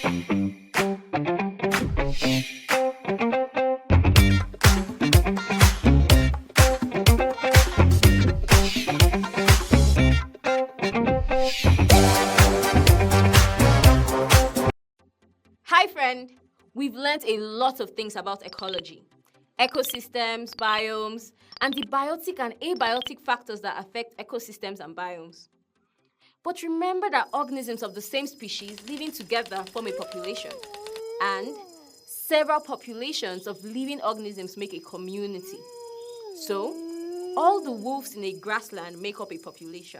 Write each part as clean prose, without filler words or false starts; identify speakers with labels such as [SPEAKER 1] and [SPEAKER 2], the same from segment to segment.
[SPEAKER 1] Hi friend, we've learned a lot of things about ecology, ecosystems, biomes, and the biotic and abiotic factors that affect ecosystems and biomes. But remember that organisms of the same species living together form a population, and several populations of living organisms make a community. So, all the wolves in a grassland make up a population,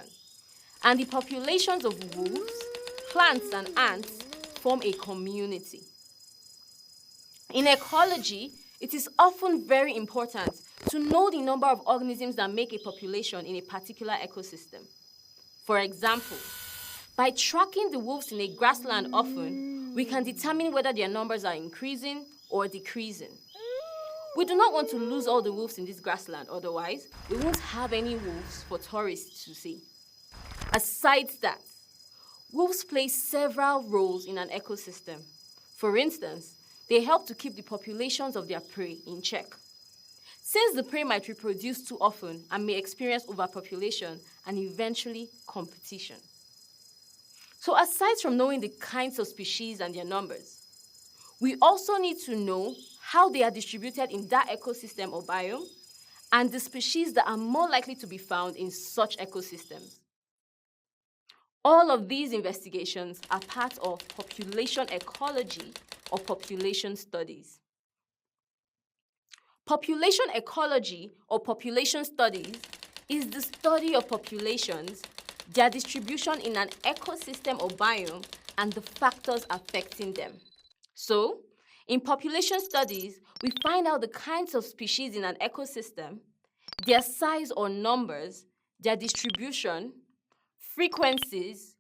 [SPEAKER 1] and the populations of wolves, plants, and ants form a community. In ecology, it is often very important to know the number of organisms that make a population in a particular ecosystem. For example, by tracking the wolves in a grassland often, we can determine whether their numbers are increasing or decreasing. We do not want to lose all the wolves in this grassland, otherwise, we won't have any wolves for tourists to see. Aside that, wolves play several roles in an ecosystem. For instance, they help to keep the populations of their prey in check. Since the prey might reproduce too often and may experience overpopulation and eventually competition. So aside from knowing the kinds of species and their numbers, we also need to know how they are distributed in that ecosystem or biome and the species that are more likely to be found in such ecosystems. All of these investigations are part of population ecology or population studies. Population ecology or population studies is the study of populations, their distribution in an ecosystem or biome, and the factors affecting them. So, in population studies, we find out the kinds of species in an ecosystem, their size or numbers, their distribution, frequencies,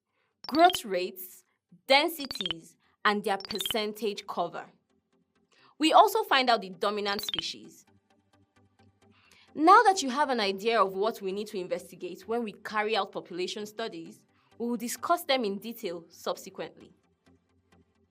[SPEAKER 1] growth rates, densities, and their percentage cover. We also find out the dominant species. Now that you have an idea of what we need to investigate when we carry out population studies, we will discuss them in detail subsequently.